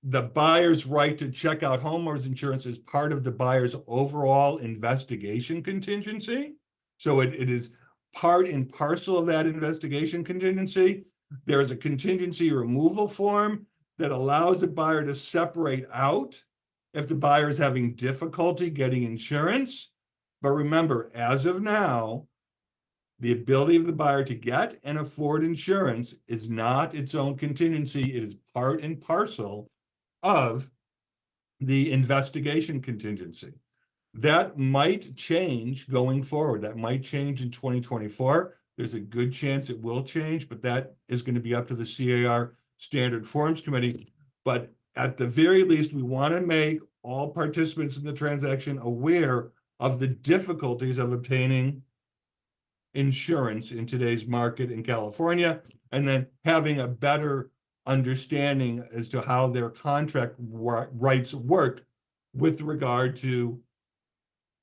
the buyer's right to check out homeowners insurance is part of the buyer's overall investigation contingency. So it is part and parcel of that investigation contingency. There is a contingency removal form that allows the buyer to separate out if the buyer is having difficulty getting insurance. But remember, as of now, the ability of the buyer to get and afford insurance is not its own contingency. It is part and parcel of the investigation contingency. That might change going forward. That might change in 2024. There's a good chance it will change, but that is going to be up to the CAR Standard Forms Committee. But at the very least, we want to make all participants in the transaction aware of the difficulties of obtaining insurance in today's market in California, and then having a better understanding as to how their contract rights work with regard to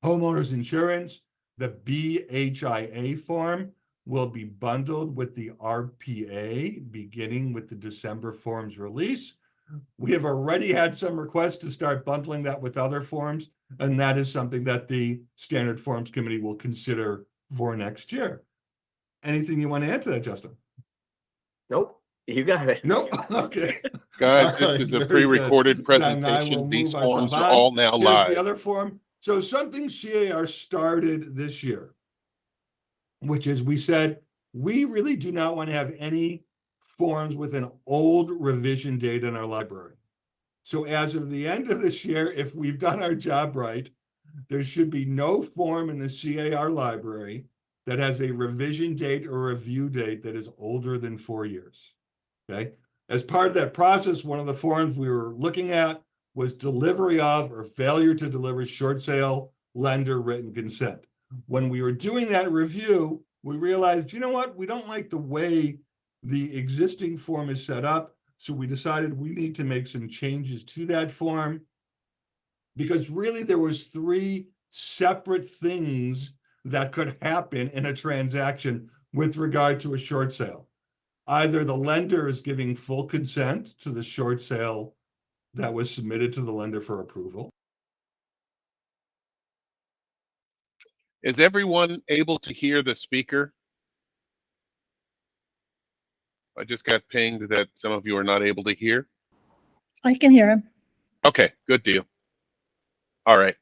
homeowners insurance. The BHIA form will be bundled with the RPA beginning with the December forms release. We have already had some requests to start bundling that with other forms, and that is something that the Standard Forms Committee will consider for next year. Anything you want to add to that, Justin? Nope, you got it. Nope. Okay. Guys, All this right, is a very good. pre-recorded Then I will presentation. These move ourselves forms are on. all now Here's live. the other form. So something CAR started this year, which is we said, we really do not want to have any forms with an old revision date in our library. So as of the end of this year, if we've done our job right, there should be no form in the CAR library that has a revision date or review date that is older than 4 years, okay? As part of that process, one of the forms we were looking at was delivery of or failure to deliver short sale lender written consent. When we were doing that review, we realized, you know what, we don't like the way the existing form is set up. So we decided we need to make some changes to that form, because really there was 3 separate things that could happen in a transaction with regard to a short sale. Either the lender is giving full consent to the short sale that was submitted to the lender for approval. Is everyone able to hear the speaker? I just got pinged that some of you are not able to hear. I can hear him. Okay, good deal. All right.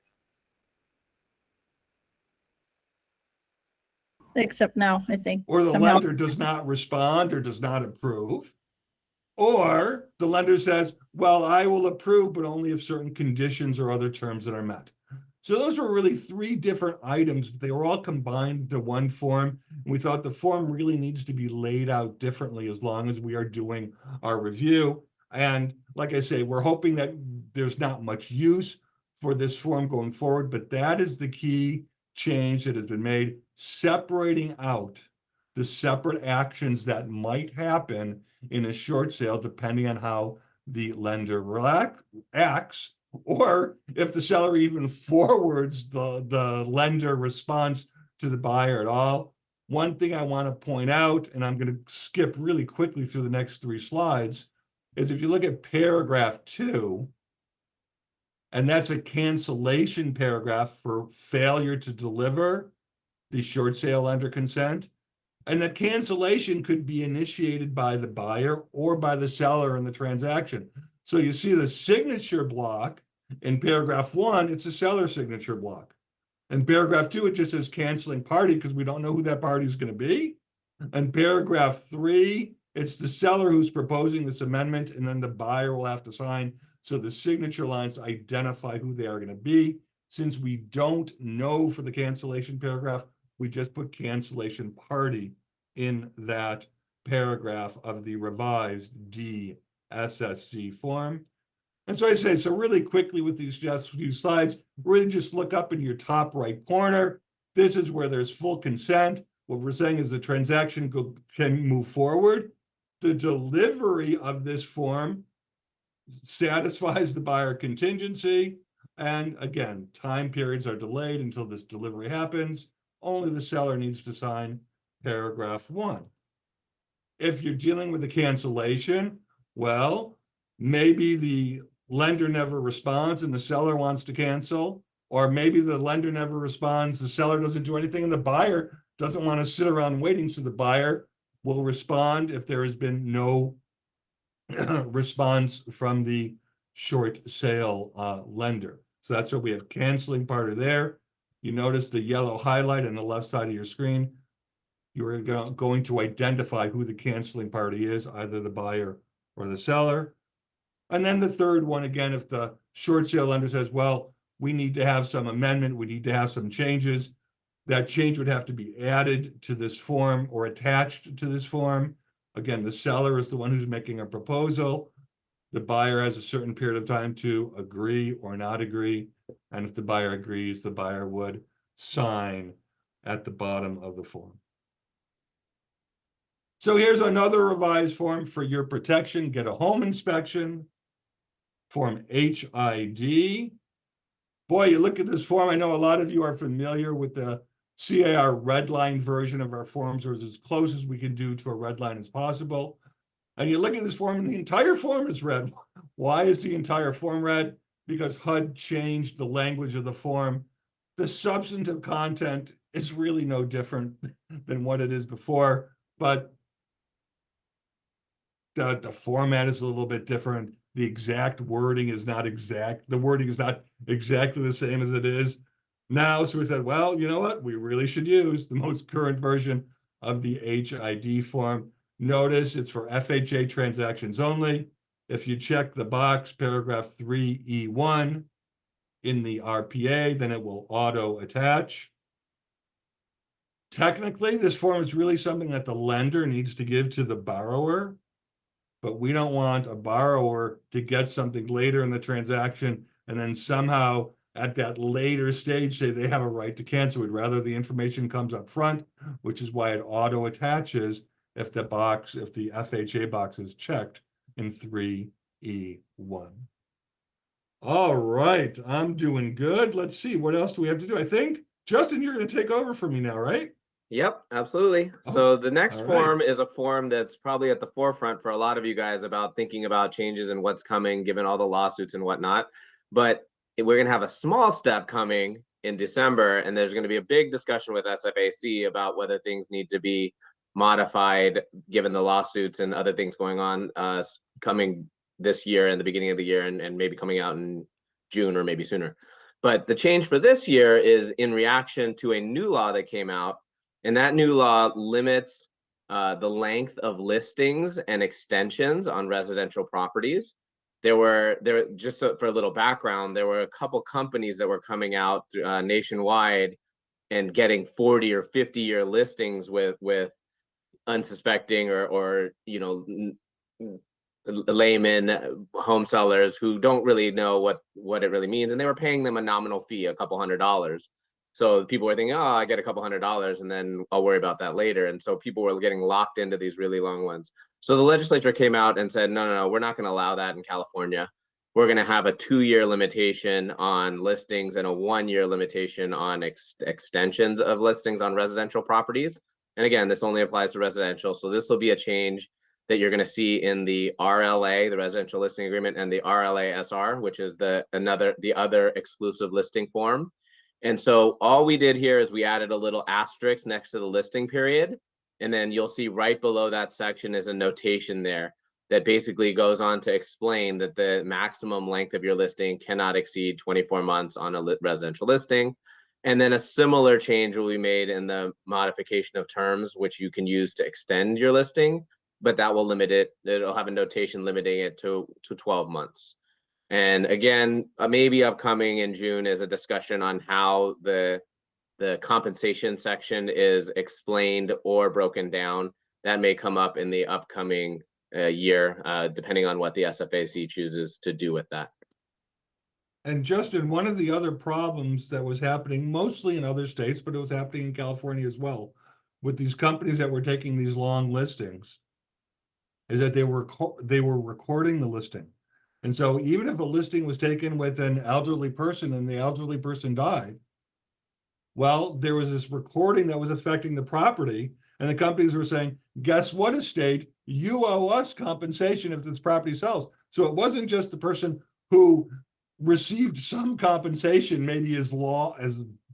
Except now, I think. Or the somehow. lender does not respond or does not approve. Or the lender says, well, I will approve, but only if certain conditions or other terms that are met. So those were really 3 different items, but they were all combined into one form. And we thought the form really needs to be laid out differently as long as we are doing our review. And like I say, we're hoping that there's not much use for this form going forward, but that is the key change that has been made, separating out the separate actions that might happen in a short sale, depending on how the lender acts, or if the seller even forwards the lender response to the buyer at all. One thing I want to point out, and I'm going to skip really quickly through the next 3 slides, is if you look at paragraph 2, and that's a cancellation paragraph for failure to deliver the short sale lender consent. And that cancellation could be initiated by the buyer or by the seller in the transaction. So you see the signature block in paragraph 1, it's a seller signature block. In paragraph 2, it just says canceling party because we don't know who that party is going to be. In paragraph 3, it's the seller who's proposing this amendment, and then the buyer will have to sign. So the signature lines identify who they are going to be. Since we don't know for the cancellation paragraph, we just put cancellation party in that paragraph of the revised DSSC form. And so I say, so really quickly with these just few slides, really just look up in your top right corner. This is where there's full consent. What we're saying is the transaction can move forward. The delivery of this form satisfies the buyer contingency. And again, time periods are delayed until this delivery happens. Only the seller needs to sign paragraph 1. If you're dealing with a cancellation, well, maybe the lender never responds and the seller wants to cancel, or maybe the lender never responds, the seller doesn't do anything, and the buyer doesn't want to sit around waiting. So the buyer will respond if there has been no response from the short sale lender. So that's what we have, canceling party there. You notice the yellow highlight on the left side of your screen. You're going to identify who the canceling party is, either the buyer or the seller. And then the third one, again, if the short sale lender says, well, we need to have some amendment, we need to have some changes, that change would have to be added to this form or attached to this form. Again, the seller is the one who's making a proposal. The buyer has a certain period of time to agree or not agree. And if the buyer agrees, the buyer would sign at the bottom of the form. So here's another revised form for your protection. Get a home inspection. Form HID. Boy, you look at this form, I know a lot of you are familiar with the CAR red line version of our forms, or as close as we can do to a red line as possible. And you look at this form and the entire form is red. Why is the entire form red? Because HUD changed the language of the form. The substantive content is really no different than what it is before, but the format is a little bit different. The exact wording is not exact. The wording is not exactly the same as it is now. So we said, well, you know what? We really should use the most current version of the HID form. Notice it's for FHA transactions only. If you check the box, paragraph 3E1 in the RPA, then it will auto attach. Technically, this form is really something that the lender needs to give to the borrower, but we don't want a borrower to get something later in the transaction and then somehow at that later stage say they have a right to cancel. We'd rather the information comes up front, which is why it auto attaches if the FHA box is checked in 3E1. All right, I'm doing good. Let's see, what else do we have to do? I think, Justin, you're going to take over for me now, right? Yep, absolutely. Oh, so the next all right. form is a form that's probably at the forefront for a lot of you guys about thinking about changes and what's coming, given all the lawsuits and whatnot. But we're going to have a small step coming in December, and there's going to be a big discussion with SFAC about whether things need to be modified given the lawsuits and other things going on coming this year and the beginning of the year, and maybe coming out in June or maybe sooner. But the change for this year is in reaction to a new law that came out. And that new law limits the length of listings and extensions on residential properties. Just for a little background, there were a couple companies that were coming out nationwide and getting 40 or 50-year listings with unsuspecting or layman home sellers who don't really know what it really means, and they were paying them a nominal fee, a couple $100s. So people were thinking, oh, I get a couple $100 and then I'll worry about that later. And so people were getting locked into these really long ones. So the legislature came out and said, no, we're not going to allow that in California. We're going to have a 2-year limitation on listings and a 1-year limitation on extensions of listings on residential properties. And again, this only applies to residential. So this will be a change that you're going to see in the RLA, the residential listing agreement, and the RLA-SR, which is the other exclusive listing form. And so all we did here is we added a little asterisk next to the listing period. And then you'll see right below that section is a notation there that basically goes on to explain that the maximum length of your listing cannot exceed 24 months on a residential listing. And then a similar change will be made in the modification of terms, which you can use to extend your listing, but that will limit it. It'll have a notation limiting it to 12 months. And again, maybe upcoming in June is a discussion on how the compensation section is explained or broken down. That may come up in the upcoming year, depending on what the SFAC chooses to do with that. And Justin, one of the other problems that was happening mostly in other states, but it was happening in California as well, with these companies that were taking these long listings, is that they were recording the listing. And so even if a listing was taken with an elderly person and the elderly person died, well, there was this recording that was affecting the property, and the companies were saying, guess what, estate, you owe us compensation if this property sells. So it wasn't just the person who received some compensation, maybe as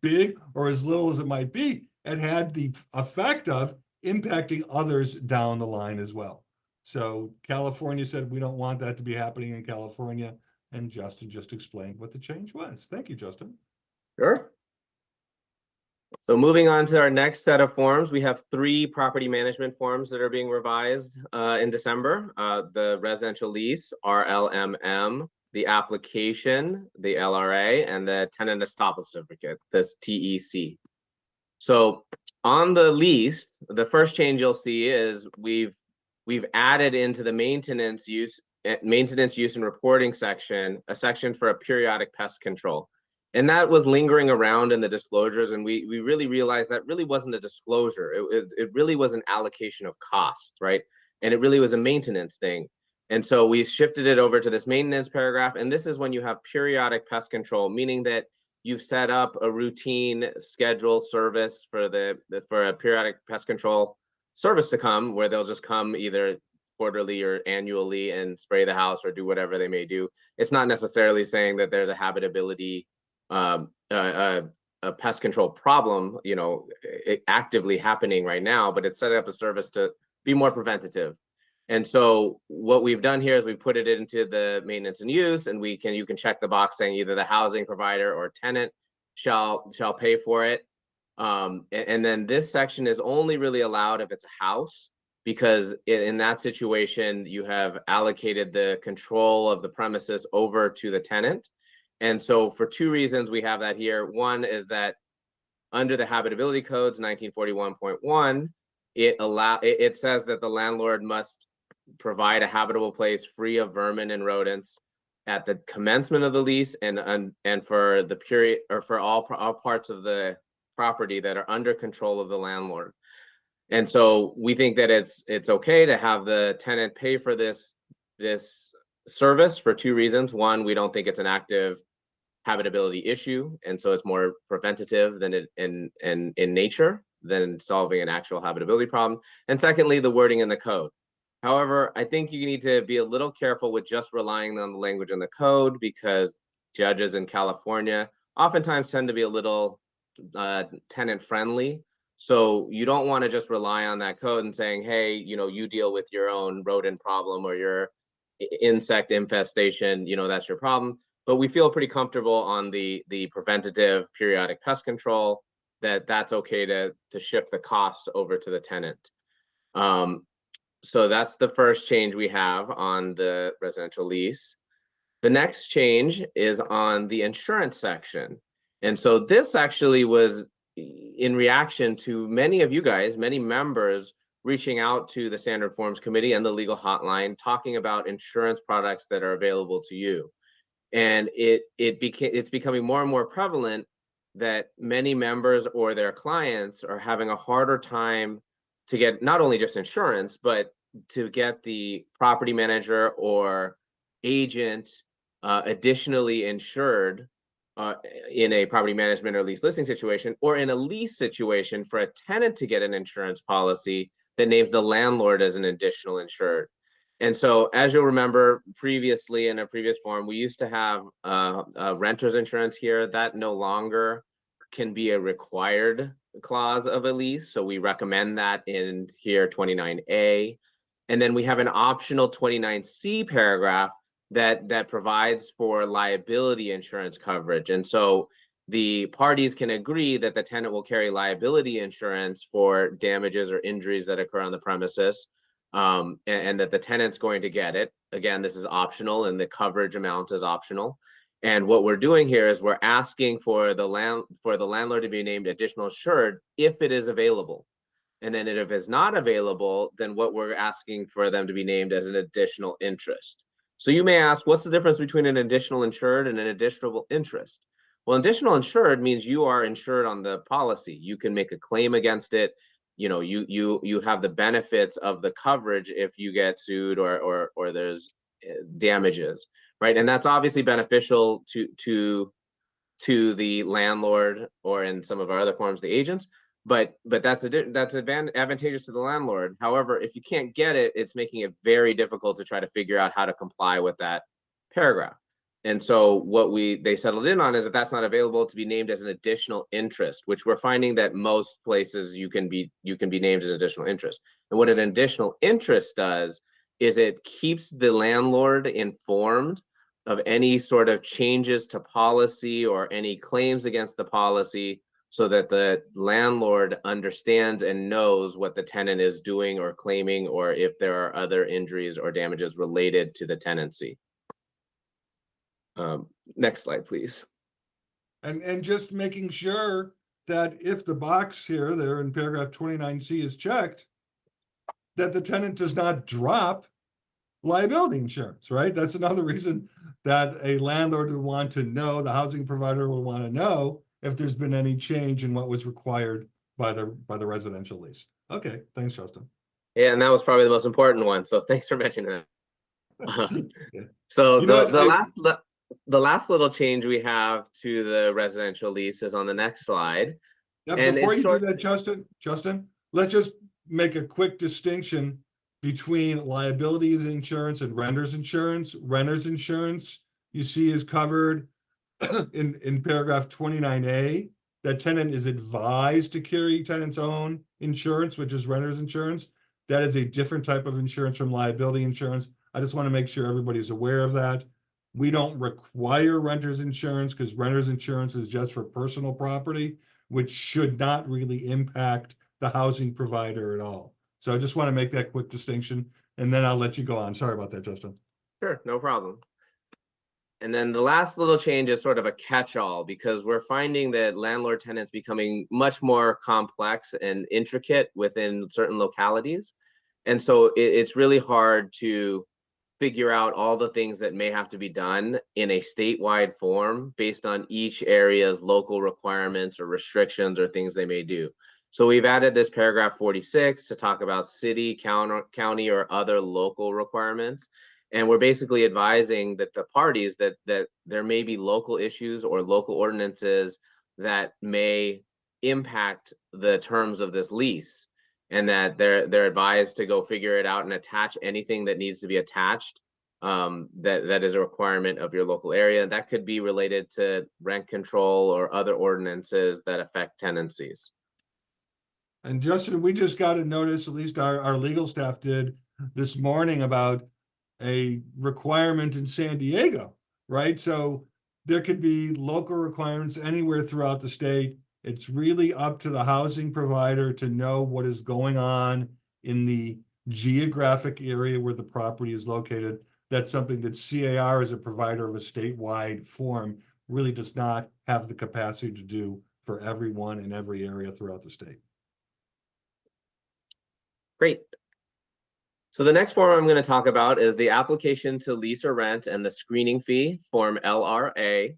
big or as little as it might be, and had the effect of impacting others down the line as well. So California said, we don't want that to be happening in California. And Justin just explained what the change was. Thank you, Justin. Sure. So moving on to our next set of forms, we have 3 property management forms that are being revised in December. The residential lease, RLMM, the application, the LRA, and the tenant estoppel certificate, this TEC. So on the lease, the first change you'll see is we've added into the maintenance use and reporting section, a section for a periodic pest control. And that was lingering around in the disclosures, and we really realized that really wasn't a disclosure. It really was an allocation of cost, right? And it really was a maintenance thing. And so we shifted it over to this maintenance paragraph, and this is when you have periodic pest control, meaning that you've set up a routine schedule service for a periodic pest control service to come, where they'll just come either quarterly or annually and spray the house or do whatever they may do. It's not necessarily saying that there's a habitability a pest control problem, actively happening right now, but it's setting up a service to be more preventative. And so what we've done here is we put it into the maintenance and use, and you can check the box saying either the housing provider or tenant shall pay for it. And then this section is only really allowed if it's a house, because in that situation, you have allocated the control of the premises over to the tenant. And so for 2 reasons, we have that here. One is that under the habitability codes, 1941.1, it says that the landlord must provide a habitable place free of vermin and rodents at the commencement of the lease and for the period, or for all parts of the property that are under control of the landlord. And so we think that it's okay to have the tenant pay for this service for 2 reasons. One, we don't think it's an active habitability issue, and so it's more preventative than it in nature than solving an actual habitability problem. And secondly, the wording in the code. However, I think you need to be a little careful with just relying on the language in the code, because judges in California oftentimes tend to be a little tenant friendly. So you don't want to just rely on that code and saying, hey, you deal with your own rodent problem or your insect infestation, that's your problem. But we feel pretty comfortable on the preventative periodic pest control, that's okay to shift the cost over to the tenant. So that's the first change we have on the residential lease. The next change is on the insurance section. And so this actually was in reaction to many of you guys, many members reaching out to the Standard Forms Committee and the legal hotline, talking about insurance products that are available to you. And it's becoming more and more prevalent that many members or their clients are having a harder time to get not only just insurance, but to get the property manager or agent additionally insured in a property management or lease listing situation, or in a lease situation for a tenant to get an insurance policy that names the landlord as an additional insured. And so, as you'll remember, previously in a previous form, we used to have renter's insurance here. That no longer can be a required clause of a lease. So we recommend that in here 29A. And then we have an optional 29C paragraph that provides for liability insurance coverage. And so the parties can agree that the tenant will carry liability insurance for damages or injuries that occur on the premises. And that the tenant's going to get it. Again, this is optional, and the coverage amount is optional. And what we're doing here is we're asking for the landlord to be named additional insured if it is available. And then if it's not available, then what we're asking for them to be named as an additional interest. So you may ask, what's the difference between an additional insured and an additional interest? Well, additional insured means you are insured on the policy. You can make a claim against it. You have the benefits of the coverage if you get sued or there's damages, right? And that's obviously beneficial to the landlord, or in some of our other forms, the agents. but that's advantageous to the landlord. However, if you can't get it, it's making it very difficult to try to figure out how to comply with that paragraph. And so what they settled in on is that that's not available to be named as an additional interest, which we're finding that most places you can be named as additional interest. And what an additional interest does is it keeps the landlord informed of any sort of changes to policy or any claims against the policy, so that the landlord understands and knows what the tenant is doing or claiming, or if there are other injuries or damages related to the tenancy. Next slide, please. And just making sure that if the box here there in paragraph 29C is checked, that the tenant does not drop liability insurance, right? That's another reason that a landlord would want to know, the housing provider will want to know if there's been any change in what was required by the residential lease. Okay, thanks, Justin. Yeah, and that was probably the most important one. So thanks for mentioning that. Yeah. So You know the last little change we have to the residential lease is on the next slide. And before you do that, Justin, let's just make a quick distinction between liability insurance and renter's insurance. Renter's insurance, you see, is covered in paragraph 29A. That tenant is advised to carry tenant's own insurance, which is renter's insurance. That is a different type of insurance from liability insurance. I just want to make sure everybody's aware of that. We don't require renter's insurance because renter's insurance is just for personal property, which should not really impact the housing provider at all. So I just want to make that quick distinction, and then I'll let you go on. Sorry about that, Justin. Sure, no problem. And then the last little change is sort of a catch-all, because we're finding that landlord tenants becoming much more complex and intricate within certain localities. And so it's really hard to figure out all the things that may have to be done in a statewide form based on each area's local requirements or restrictions or things they may do. So we've added this paragraph 46 to talk about city, county, or other local requirements. And we're basically advising that the parties that there may be local issues or local ordinances that may impact the terms of this lease, and that they're advised to go figure it out and attach anything that needs to be attached that is a requirement of your local area. That could be related to rent control or other ordinances that affect tenancies. And Justin, we just got a notice, at least our legal staff did this morning, about a requirement in San Diego, right? So there could be local requirements anywhere throughout the state. It's really up to the housing provider to know what is going on in the geographic area where the property is located. That's something that CAR, as a provider of a statewide form, really does not have the capacity to do for everyone in every area throughout the state. Great. So the next form I'm going to talk about is the application to lease or rent and the screening fee, form LRA.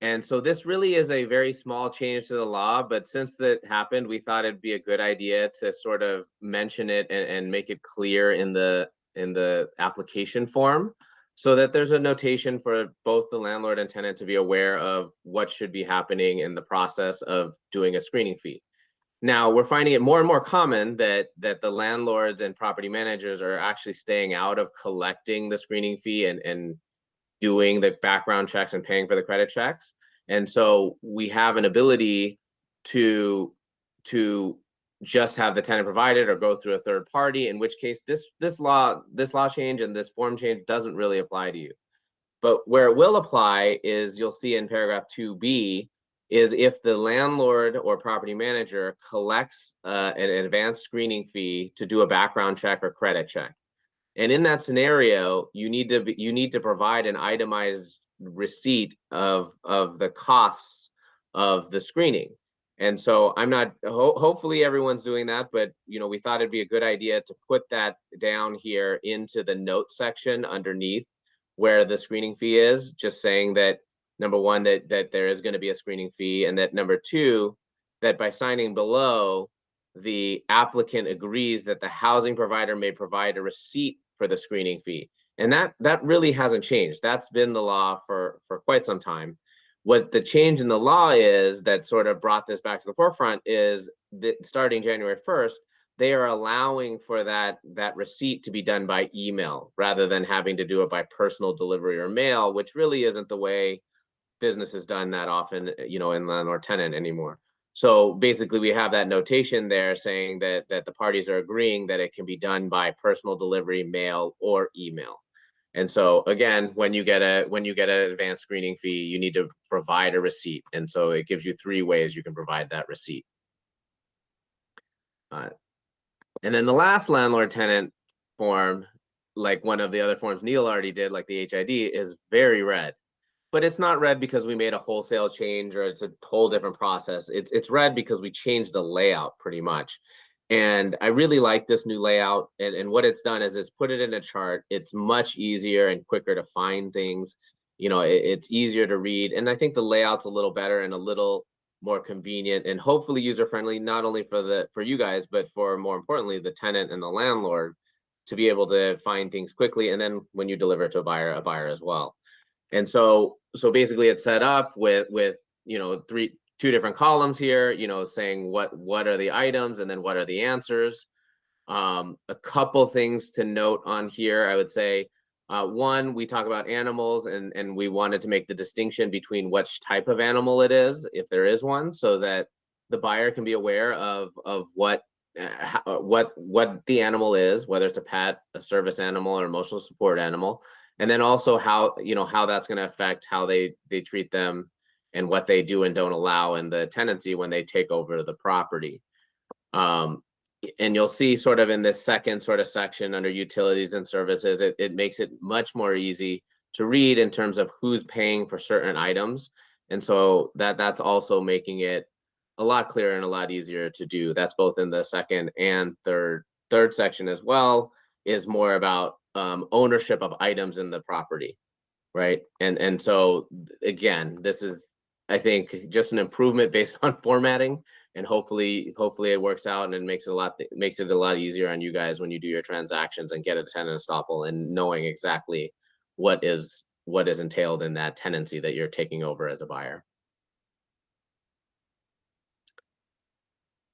And so this really is a very small change to the law, but since that happened, we thought it'd be a good idea to sort of mention it and make it clear in the application form, so that there's a notation for both the landlord and tenant to be aware of what should be happening in the process of doing a screening fee. Now, we're finding it more and more common that the landlords and property managers are actually staying out of collecting the screening fee and doing the background checks and paying for the credit checks. And so we have an ability to just have the tenant provided or go through a third party, in which case this law change and this form change doesn't really apply to you. But where it will apply is, you'll see in paragraph 2B, is if the landlord or property manager collects an advanced screening fee to do a background check or credit check. And in that scenario, you need to provide an itemized receipt of the costs of the screening. And so I'm not, hopefully everyone's doing that, but we thought it'd be a good idea to put that down here into the notes section underneath where the screening fee is, just saying that, number one, that there is going to be a screening fee, and that number two, that by signing below, the applicant agrees that the housing provider may provide a receipt for the screening fee. And that really hasn't changed. That's been the law for quite some time. What the change in the law is that sort of brought this back to the forefront is starting January 1st, they are allowing for that receipt to be done by email rather than having to do it by personal delivery or mail, which really isn't the way business is done that often, in landlord tenant anymore. So basically, we have that notation there saying that the parties are agreeing that it can be done by personal delivery, mail, or email. And so again, when you get an advanced screening fee, you need to provide a receipt. And so it gives you 3 ways you can provide that receipt. And then the last landlord tenant form, like one of the other forms Neil already did, like the HID, is very red. But it's not red because we made a wholesale change or it's a whole different process. It's red because we changed the layout pretty much. And I really like this new layout. And what it's done is it's put it in a chart. It's much easier and quicker to find things. It's easier to read. And I think the layout's a little better and a little more convenient and hopefully user-friendly, not only for you guys, but for, more importantly, the tenant and the landlord to be able to find things quickly. And then when you deliver it to a buyer as well. And so basically it's set up with two different columns here, saying what are the items and then what are the answers. A couple things to note on here, I would say, one, we talk about animals and we wanted to make the distinction between which type of animal it is, if there is one, so that the buyer can be aware of what the animal is, whether it's a pet, a service animal, or emotional support animal. And then also how that's going to affect how they treat them and what they do and don't allow in the tenancy when they take over the property. And you'll see sort of in this second sort of section under utilities and services, it makes it much more easy to read in terms of who's paying for certain items. And so that's also making it a lot clearer and a lot easier to do. That's both in the second and third section as well, is more about ownership of items in the property, right? And so again, this is, I think, just an improvement based on formatting, and hopefully it works out and it makes it a lot easier on you guys when you do your transactions and get a tenant estoppel and knowing exactly what is entailed in that tenancy that you're taking over as a buyer.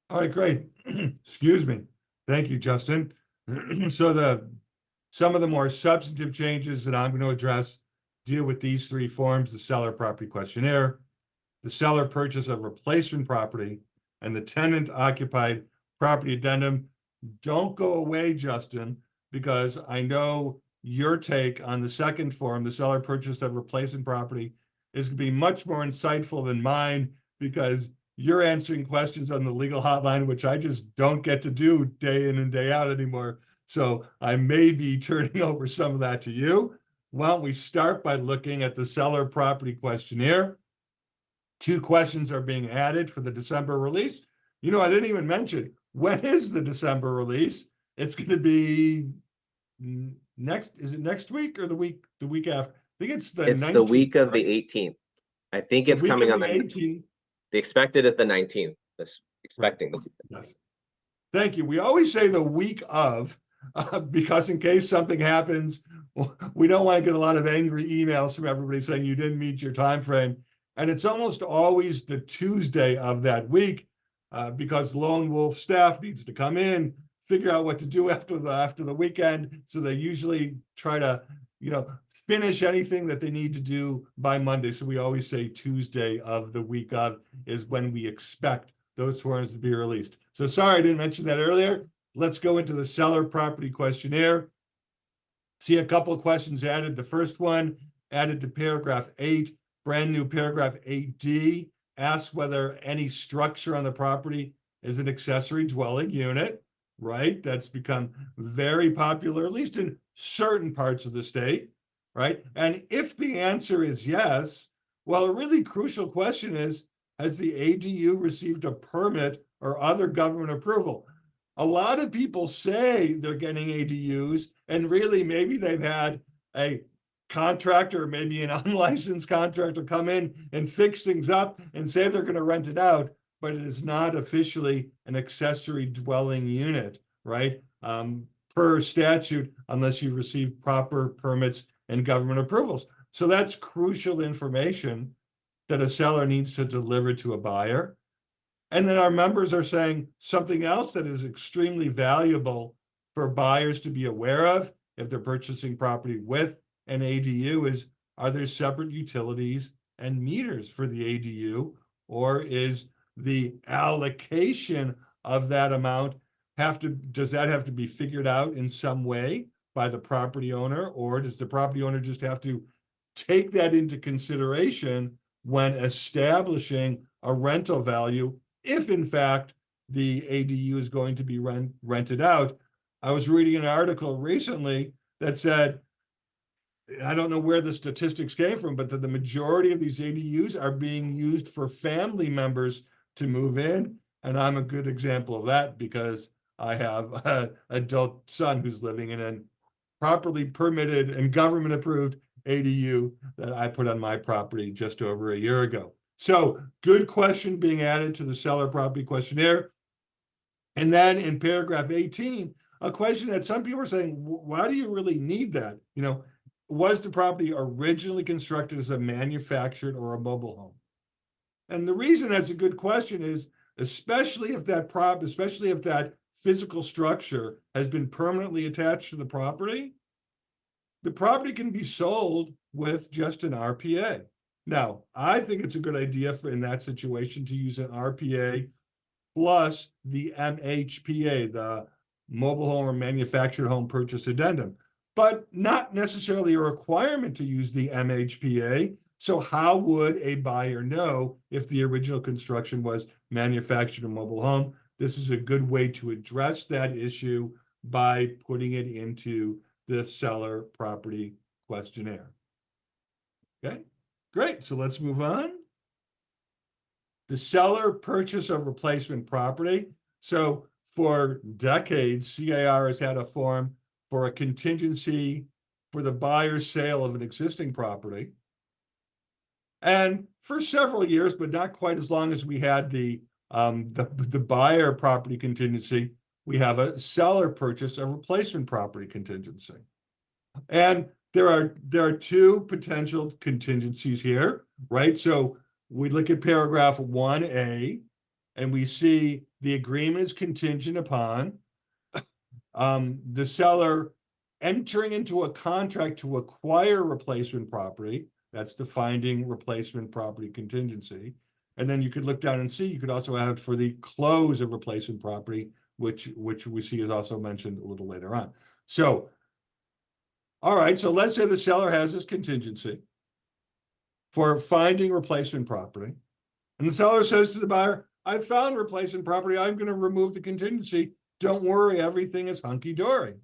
All right, great. Excuse me. Thank you, Justin. So some of the more substantive changes that I'm going to address deal with these 3 forms: the seller property questionnaire, the seller purchase of replacement property, and the tenant occupied property addendum. Don't go away, Justin, because I know your take on the second form, the seller purchase of replacement property, is going to be much more insightful than mine, because you're answering questions on the legal hotline, which I just don't get to do day in and day out anymore. So I may be turning over some of that to you. Why don't we start by looking at the seller property questionnaire? 2 questions are being added for the December release. I didn't even mention, when is the December release? It's going to be is it next week or the week after? I think it's the 19th. The week of the 18th. I think it's coming on the 18th. The expected is the 19th. Expecting. Right. Yes. Thank you. We always say the week of, because in case something happens, we don't want to get a lot of angry emails from everybody saying you didn't meet your time frame. And it's almost always the Tuesday of that week, because Lone Wolf staff needs to come in, figure out what to do after the weekend. So they usually try to, finish anything that they need to do by Monday. So we always say Tuesday of the week of is when we expect those forms to be released. So sorry I didn't mention that earlier. Let's go into the seller property questionnaire. See a couple of questions added. The first one added to paragraph 8, brand new paragraph 8D, asks whether any structure on the property is an accessory dwelling unit, right? That's become very popular, at least in certain parts of the state, right? And if the answer is yes, well, a really crucial question is, has the ADU received a permit or other government approval? A lot of people say they're getting ADUs, and really maybe they've had a contractor, or maybe an unlicensed contractor, come in and fix things up and say they're going to rent it out, but it is not officially an accessory dwelling unit, right? Per statute, unless you receive proper permits and government approvals. So that's crucial information that a seller needs to deliver to a buyer. And then our members are saying something else that is extremely valuable for buyers to be aware of if they're purchasing property with an ADU is, are there separate utilities and meters for the ADU? Or is the allocation of that amount does that have to be figured out in some way by the property owner? Or does the property owner just have to take that into consideration when establishing a rental value, if in fact the ADU is going to be rented out? I was reading an article recently that said, I don't know where the statistics came from, but that the majority of these ADUs are being used for family members to move in. And I'm a good example of that because I have an adult son who's living in a properly permitted and government approved ADU that I put on my property just over a year ago. So good question being added to the seller property questionnaire. And then in paragraph 18, a question that some people are saying, why do you really need that? You know, was the property originally constructed as a manufactured or a mobile home? And the reason that's a good question is, especially if that physical structure has been permanently attached to the property can be sold with just an RPA. Now, I think it's a good idea in that situation to use an RPA plus the MHPA, the mobile home or manufactured home purchase addendum, but not necessarily a requirement to use the MHPA. So how would a buyer know if the original construction was manufactured or mobile home? This is a good way to address that issue by putting it into the seller property questionnaire. Okay, great. So let's move on. The seller purchase of replacement property. So for decades, CIR has had a form for a contingency for the buyer's sale of an existing property. And for several years, but not quite as long as we had the buyer property contingency, we have a seller purchase of replacement property contingency. And there are two potential contingencies here, right? So we look at paragraph 1A and we see the agreement is contingent upon the seller entering into a contract to acquire replacement property. That's the finding replacement property contingency. And then you could look down and see, you could also have for the close of replacement property, which we see is also mentioned a little later on. So, all right, so let's say the seller has this contingency for finding replacement property. And the seller says to the buyer, I found replacement property. I'm going to remove the contingency. Don't worry, everything is hunky-dory.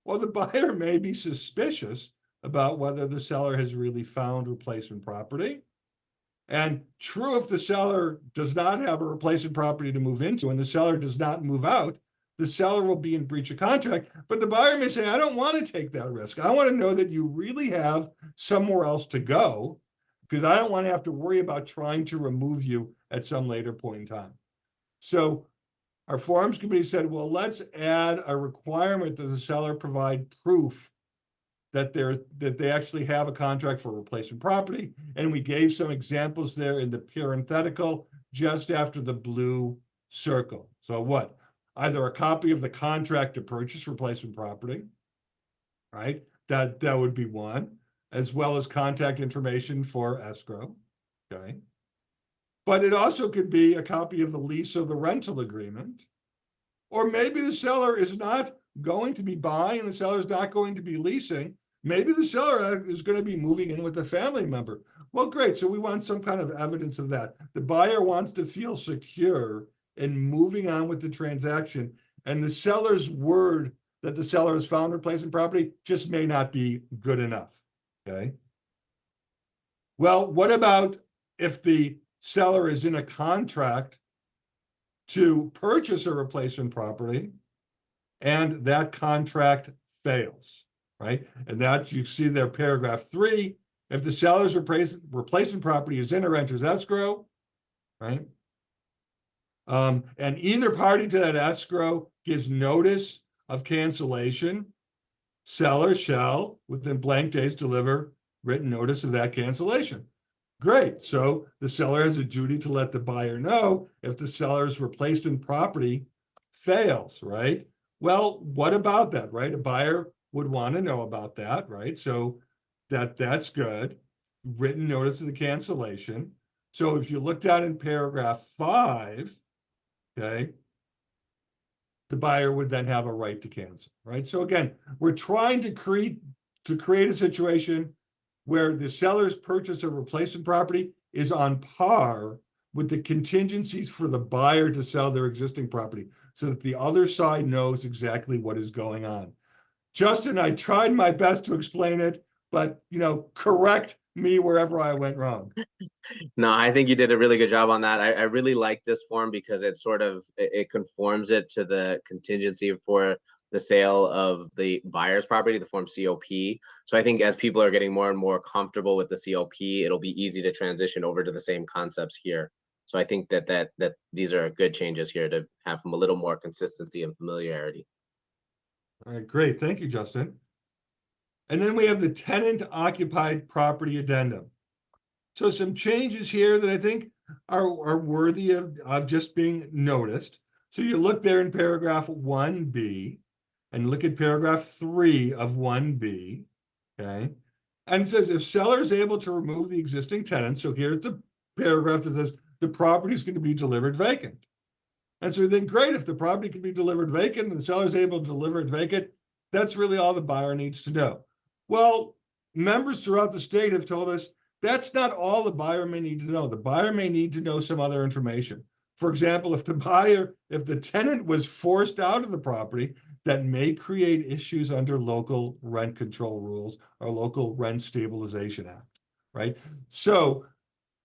Well, the buyer may be suspicious about whether the seller has really found replacement property. And true, if the seller does not have a replacement property to move into and the seller does not move out, the seller will be in breach of contract. But the buyer may say, I don't want to take that risk. I want to know that you really have somewhere else to go, because I don't want to have to worry about trying to remove you at some later point in time. So our forms committee said, well, let's add a requirement that the seller provide proof that they actually have a contract for replacement property. And we gave some examples there in the parenthetical just after the blue circle. So what? Either a copy of the contract to purchase replacement property, right? That would be one, as well as contact information for escrow, okay? But it also could be a copy of the lease or the rental agreement. Or maybe the seller is not going to be buying and the seller is not going to be leasing. Maybe the seller is going to be moving in with a family member. Well, great. So we want some kind of evidence of that. The buyer wants to feel secure in moving on with the transaction. And the seller's word that the seller has found replacement property just may not be good enough. Okay. Well, what about if the seller is in a contract to purchase a replacement property and that contract fails, right? And that you see there, paragraph 3, if the seller's replacement property is in or enters escrow, right? And either party to that escrow gives notice of cancellation, seller shall, within blank days, deliver written notice of that cancellation. Great. So the seller has a duty to let the buyer know if the seller's replacement property fails, right? Well, what about that, right? A buyer would want to know about that, right? So that's good. Written notice of the cancellation. So if you look down in paragraph 5, okay, the buyer would then have a right to cancel, right? So again, we're trying to create a situation where the seller's purchase of replacement property is on par with the contingencies for the buyer to sell their existing property so that the other side knows exactly what is going on. Justin, I tried my best to explain it, but correct me wherever I went wrong. No, I think you did a really good job on that. I really like this form because it conforms it to the contingency for the sale of the buyer's property, the form COP. So I think as people are getting more and more comfortable with the COP, it'll be easy to transition over to the same concepts here. So I think that these are good changes here to have a little more consistency and familiarity. All right, great. Thank you, Justin. And then we have the tenant occupied property addendum. So some changes here that I think are worthy of just being noticed. So you look there in paragraph 1B and look at paragraph 3 of 1B, okay? And it says if seller is able to remove the existing tenant, so here's the paragraph that says the property is going to be delivered vacant. And so we think, great, if the property can be delivered vacant and the seller is able to deliver it vacant, that's really all the buyer needs to know. Well, members throughout the state have told us that's not all the buyer may need to know. The buyer may need to know some other information. For example, if the tenant was forced out of the property, that may create issues under local rent control rules or local rent stabilization act, right? So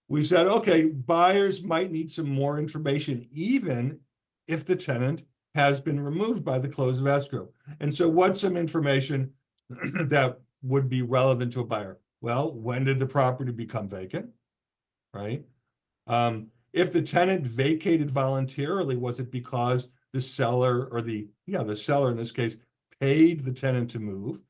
we said, okay, buyers might need some more information, even if the tenant has been removed by the close of escrow. And so what's some information that would be relevant to a buyer? Well, when did the property become vacant, right? If the tenant vacated voluntarily, was it because the seller or the seller in this case paid the tenant to move?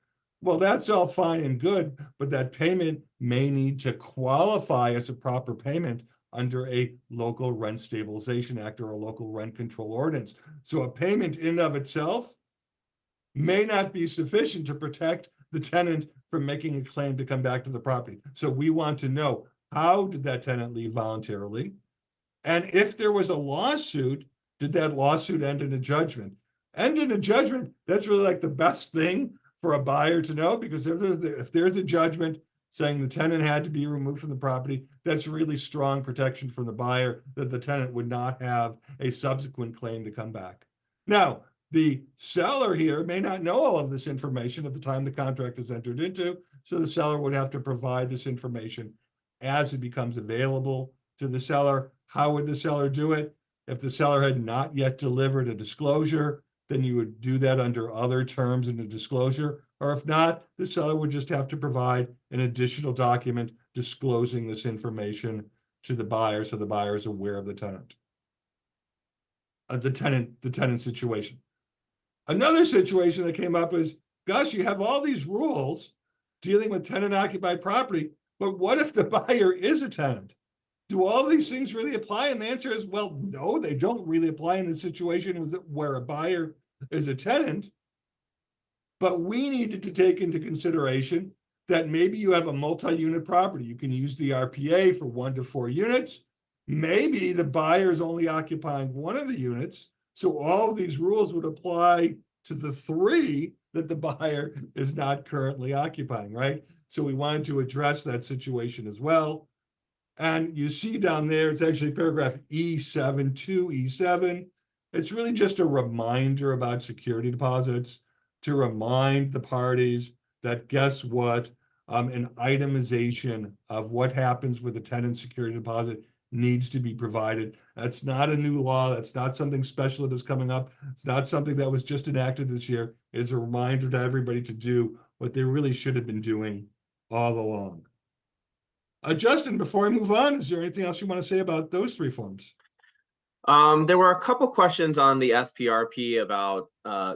Well, that's all fine and good, but that payment may need to qualify as a proper payment under a local rent stabilization act or a local rent control ordinance. So a payment in and of itself may not be sufficient to protect the tenant from making a claim to come back to the property. So we want to know, how did that tenant leave voluntarily? And if there was a lawsuit, did that lawsuit end in a judgment? End in a judgment, that's really like the best thing for a buyer to know, because if there's a judgment saying the tenant had to be removed from the property, that's really strong protection from the buyer that the tenant would not have a subsequent claim to come back. Now, the seller here may not know all of this information at the time the contract is entered into, so the seller would have to provide this information as it becomes available to the seller. How would the seller do it? If the seller had not yet delivered a disclosure, then you would do that under other terms in the disclosure. Or if not, the seller would just have to provide an additional document disclosing this information to the buyer, so the buyer is aware of the tenant situation. Another situation that came up is, gosh, you have all these rules dealing with tenant occupied property, but what if the buyer is a tenant? Do all these things really apply? And the answer is, well, no, they don't really apply in the situation where a buyer is a tenant. But we needed to take into consideration that maybe you have a multi-unit property. You can use the RPA for 1 to 4 units. Maybe the buyer is only occupying one of the units. So all of these rules would apply to the 3 that the buyer is not currently occupying, right? So we wanted to address that situation as well. And you see down there, it's actually paragraph E7 to E7. It's really just a reminder about security deposits, to remind the parties that, guess what, an itemization of what happens with a tenant security deposit needs to be provided. That's not a new law. That's not something special that is coming up. It's not something that was just enacted this year. It's a reminder to everybody to do what they really should have been doing all along. Justin, before I move on, is there anything else you want to say about those 3 forms? There were a couple questions on the SPRP about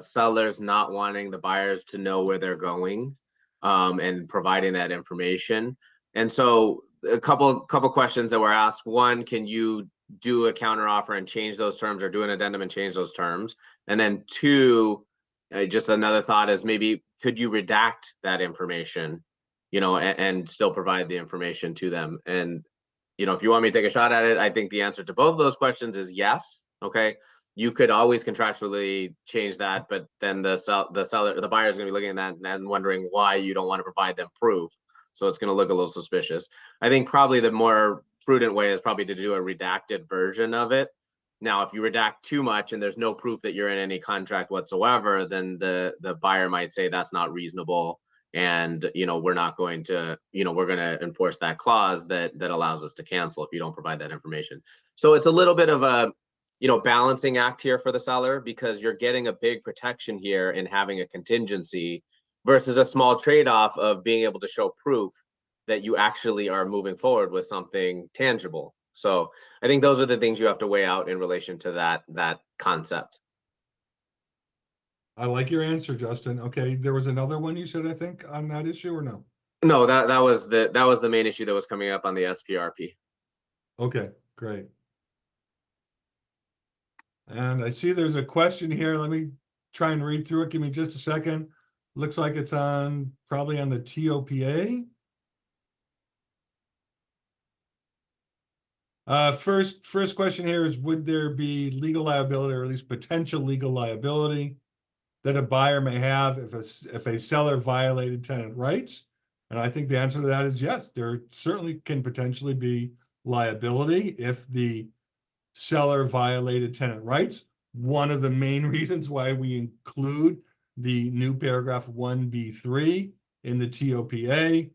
sellers not wanting the buyers to know where they're going and providing that information. And so a couple questions that were asked. One, can you do a counter offer and change those terms, or do an addendum and change those terms? And then two, just another thought is, maybe could you redact that information, and still provide the information to them? And if you want me to take a shot at it, I think the answer to both of those questions is yes. Okay, you could always contractually change that, but then the buyer is going to be looking at that and wondering why you don't want to provide them proof. So it's going to look a little suspicious. I think probably the more prudent way is probably to do a redacted version of it. Now, if you redact too much and there's no proof that you're in any contract whatsoever, then the buyer might say that's not reasonable, and we're not going to, we're going to enforce that clause that allows us to cancel if you don't provide that information. So it's a little bit of a balancing act here for the seller, because you're getting a big protection here in having a contingency versus a small trade-off of being able to show proof that you actually are moving forward with something tangible. So I think those are the things you have to weigh out in relation to that concept. I like your answer, Justin. Okay, there was another one you said, I think, on that issue, or no? No, that was the main issue that was coming up on the SPRP. Okay, great. And I see there's a question here. Let me try and read through it. Give me just a second. Looks like it's probably on the TOPA. First question here is, would there be legal liability, or at least potential legal liability, that a buyer may have if a seller violated tenant rights? And I think the answer to that is yes. There certainly can potentially be liability if the seller violated tenant rights. One of the main reasons why we include the new paragraph 1B3 in the TOPA.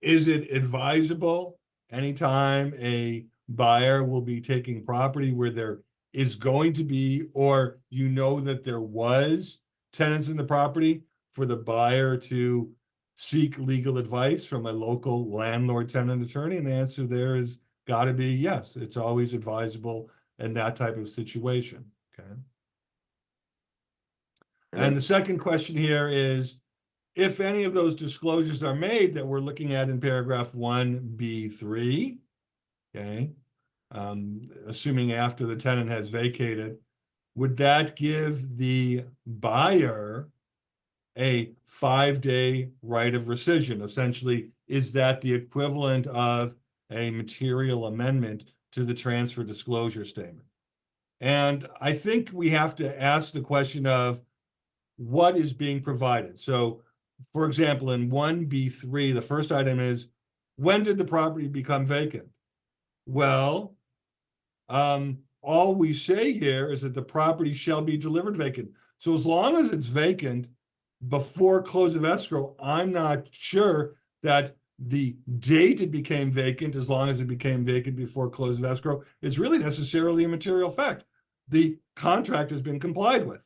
Is it advisable anytime a buyer will be taking property where there is going to be, or that there was tenants in the property, for the buyer to seek legal advice from a local landlord tenant attorney? And the answer there is got to be yes. It's always advisable in that type of situation. Okay. And the second question here is, if any of those disclosures are made that we're looking at in paragraph 1B3, okay, assuming after the tenant has vacated, would that give the buyer a 5-day right of rescission? Essentially, is that the equivalent of a material amendment to the transfer disclosure statement? And I think we have to ask the question of what is being provided. So, for example, in 1B3, the first item is, when did the property become vacant? Well, all we say here is that the property shall be delivered vacant. So as long as it's vacant before close of escrow, I'm not sure that the date it became vacant, as long as it became vacant before close of escrow, is really necessarily a material fact. The contract has been complied with.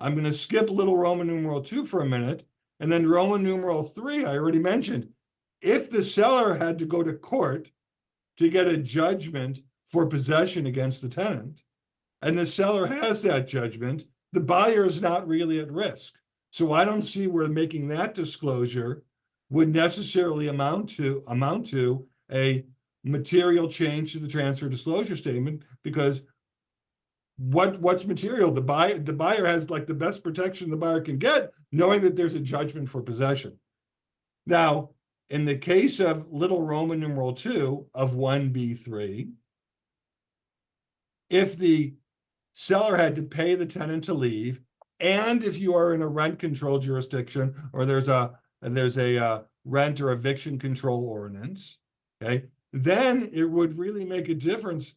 I'm going to skip little Roman numeral 2 for a minute, and then Roman numeral 3, I already mentioned. If the seller had to go to court to get a judgment for possession against the tenant, and the seller has that judgment, the buyer is not really at risk. So I don't see where making that disclosure would necessarily amount to a material change to the transfer disclosure statement, because what's material? The buyer has like the best protection the buyer can get, knowing that there's a judgment for possession. Now, in the case of little Roman numeral 2 of 1B3, if the seller had to pay the tenant to leave, and if you are in a rent control jurisdiction, or there's a rent or eviction control ordinance, okay, then it would really make a difference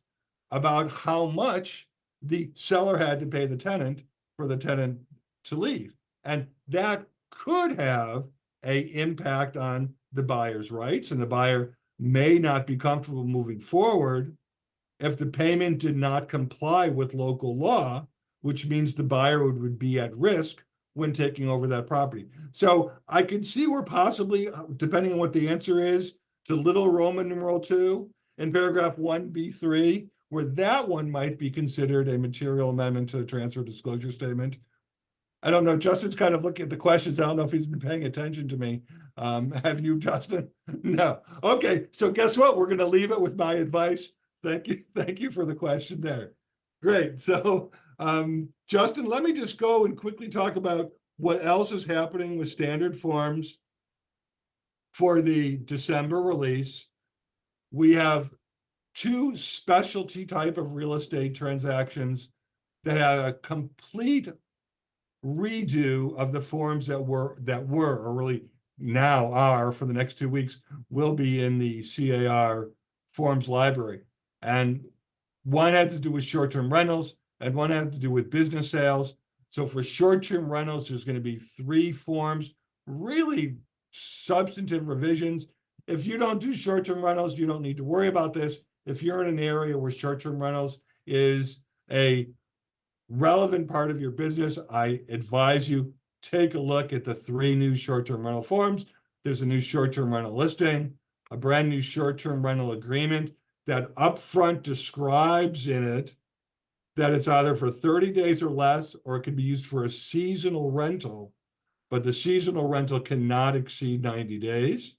about how much the seller had to pay the tenant for the tenant to leave. And that could have an impact on the buyer's rights, and the buyer may not be comfortable moving forward if the payment did not comply with local law, which means the buyer would be at risk when taking over that property. So I could see where possibly, depending on what the answer is to little Roman numeral 2 in paragraph 1B3, where that one might be considered a material amendment to the transfer disclosure statement. I don't know. Justin's kind of looking at the questions. I don't know if he's been paying attention to me. Have you, Justin? No. Okay. So guess what? We're going to leave it with my advice. Thank you. Thank you for the question there. Great. So, Justin, let me just go and quickly talk about what else is happening with standard forms for the December release. We have two specialty type of real estate transactions that have a complete redo of the forms that were or really now are for the next 2 weeks will be in the CAR forms library. And one has to do with short-term rentals and one has to do with business sales. So for short-term rentals, there's going to be 3 forms, really substantive revisions. If you don't do short-term rentals, you don't need to worry about this. If you're in an area where short-term rentals is a relevant part of your business, I advise you take a look at the 3 new short-term rental forms. There's a new short-term rental listing, a brand new short-term rental agreement that upfront describes in it that it's either for 30 days or less, or it can be used for a seasonal rental, but the seasonal rental cannot exceed 90 days.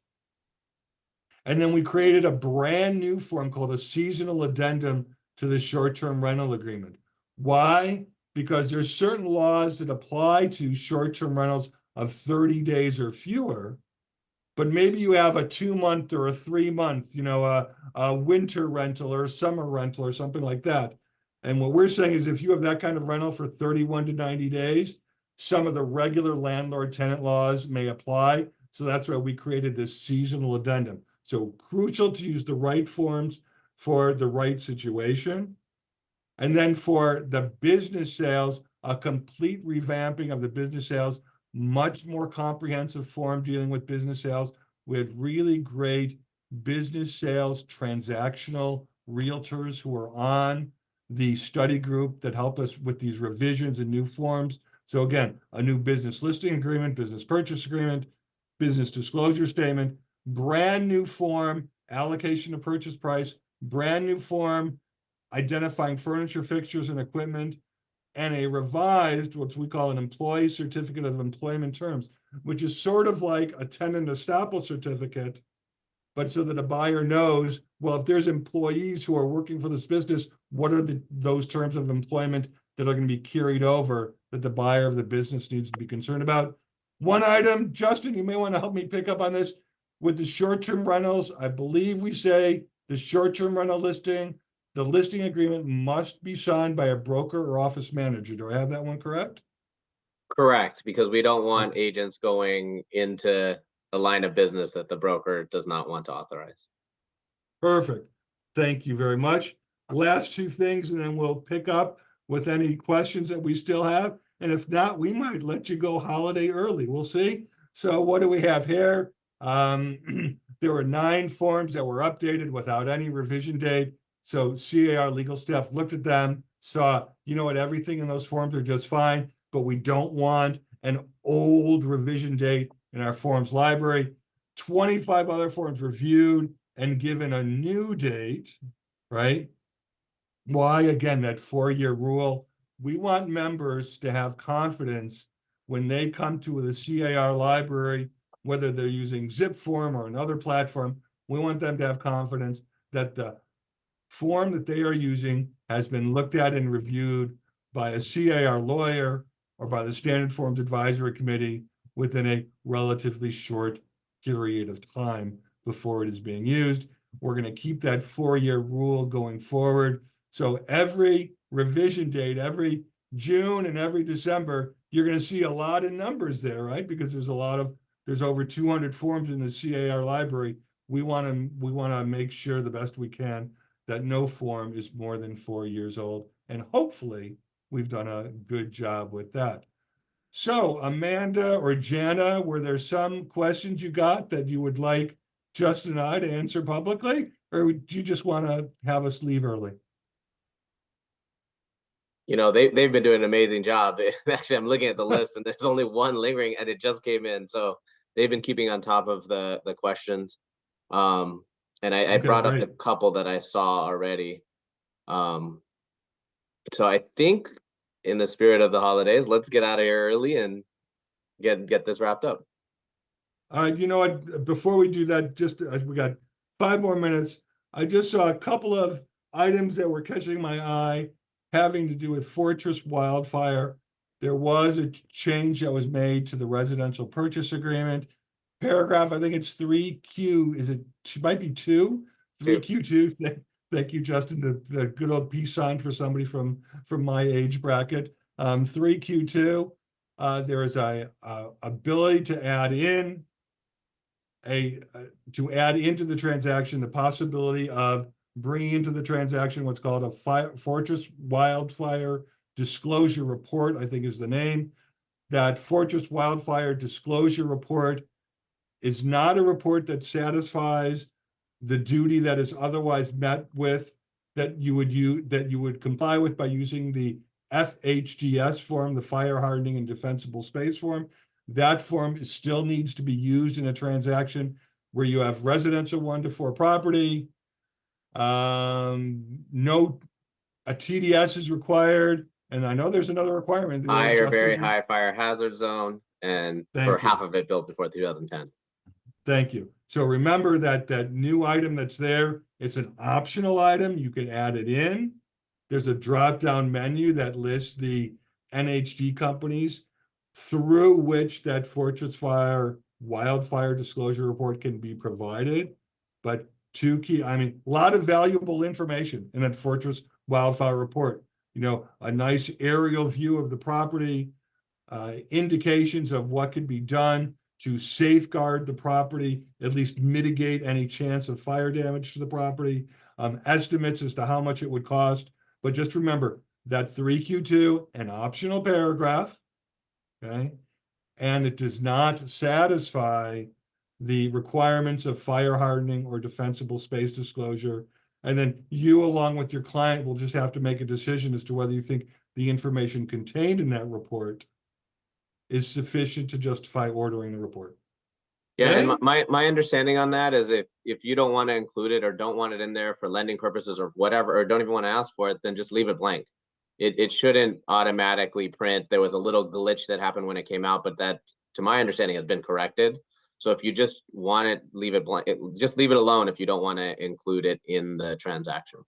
And then we created a brand new form called a seasonal addendum to the short-term rental agreement. Why? Because there's certain laws that apply to short-term rentals of 30 days or fewer, but maybe you have a 2-month or a 3-month, a winter rental or a summer rental or something like that. And what we're saying is if you have that kind of rental for 31 to 90 days, some of the regular landlord-tenant laws may apply. So that's why we created this seasonal addendum. So crucial to use the right forms for the right situation. And then for the business sales, a complete revamping of the business sales, much more comprehensive form dealing with business sales with really great business sales transactional realtors who are on the study group that help us with these revisions and new forms. So again, a new business listing agreement, business purchase agreement, business disclosure statement, brand new form, allocation of purchase price, brand new form, identifying furniture, fixtures, and equipment, and a revised, what we call an employee certificate of employment terms, which is sort of like a tenant estoppel certificate, but so that a buyer knows, well, if there's employees who are working for this business, what are those terms of employment that are going to be carried over that the buyer of the business needs to be concerned about. One item, Justin, you may want to help me pick up on this. With the short-term rentals, I believe we say the short-term rental listing, the listing agreement must be signed by a broker or office manager. Do I have that one correct? Correct, because we don't want agents going into a line of business that the broker does not want to authorize. Perfect. Thank you very much. Last 2 things, and then we'll pick up with any questions that we still have. And if not, we might let you go holiday early. We'll see. So what do we have here? There were 9 forms that were updated without any revision date. So CAR legal staff looked at them, saw, you know what, everything in those forms are just fine, but we don't want an old revision date in our forms library. 25 other forms reviewed and given a new date, right? Why? Again, that 4-year rule. We want members to have confidence when they come to the CAR library, whether they're using ZipForm or another platform. We want them to have confidence that the form that they are using has been looked at and reviewed by a CAR lawyer or by the Standard Forms Advisory Committee within a relatively short period of time before it is being used. We're going to keep that 4-year rule going forward. So every revision date, every June and every December, you're going to see a lot of numbers there, right? Because there's over 200 forms in the CAR library. We want to make sure the best we can that no form is more than 4 years old. And hopefully we've done a good job with that. So Amanda or Jana, were there some questions you got that you would like Justin and I to answer publicly, or do you just want to have us leave early? You know, they've been doing an amazing job. Actually, I'm looking at the list and there's only one lingering and it just came in. So they've been keeping on top of the questions. And I brought up the couple that I saw already. So I think in the spirit of the holidays, let's get out of here early and get this wrapped up. You know what? Before we do that, just we got 5 more minutes. I just saw a couple of items that were catching my eye having to do with Fortress Wildfire. There was a change that was made to the residential purchase agreement. Paragraph, I think it's 3Q, is it, might be 2? 3Q2. Thank you, Justin, the good old peace sign for somebody from my age bracket. 3Q2, there is a ability to add in into the transaction the possibility of bringing into the transaction what's called a Fortress Wildfire Disclosure Report, I think is the name. That Fortress Wildfire Disclosure Report is not a report that satisfies the duty that is otherwise met with, that you would comply with by using the FHDS form, the Fire Hardening and Defensible Space form. That form still needs to be used in a transaction where you have residential 1 to 4 property. No, a TDS is required, and I know there's another requirement. High or very high fire hazard zone, and for half of it built before 2010. Thank you. So remember that new item that's there, it's an optional item. You can add it in. There's a drop-down menu that lists the NHD companies through which that Fortress Fire Wildfire Disclosure Report can be provided. But a lot of valuable information in that Fortress Wildfire Report. You know, a nice aerial view of the property, indications of what could be done to safeguard the property, at least mitigate any chance of fire damage to the property, estimates as to how much it would cost. But just remember that 3Q2, an optional paragraph, okay? And it does not satisfy the requirements of fire hardening or defensible space disclosure. And then you, along with your client, will just have to make a decision as to whether you think the information contained in that report is sufficient to justify ordering the report. Yeah, Okay? and my understanding on that is if you don't want to include it or don't want it in there for lending purposes or whatever, or don't even want to ask for it, then just leave it blank. It shouldn't automatically print. There was a little glitch that happened when it came out, but that, to my understanding, has been corrected. So if you just want it, leave it blank. Just leave it alone if you don't want to include it in the transaction.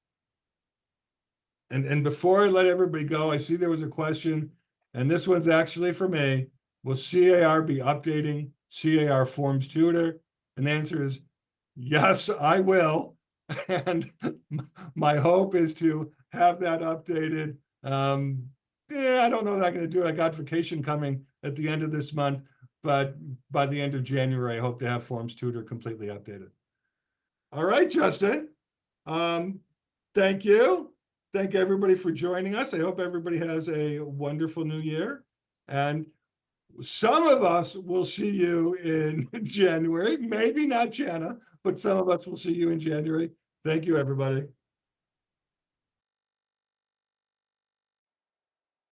And before I let everybody go, I see there was a question, and this one's actually for me. Will CAR be updating CAR Forms Tutor? And the answer is yes, I will. And my hope is to have that updated. I don't know that I'm going to do it. I got vacation coming at the end of this month, but by the end of January, I hope to have Forms Tutor completely updated. All right, Justin. Thank you. Thank everybody for joining us. I hope everybody has a wonderful new year. And some of us will see you in January. Maybe not Jana, but some of us will see you in January. Thank you, everybody.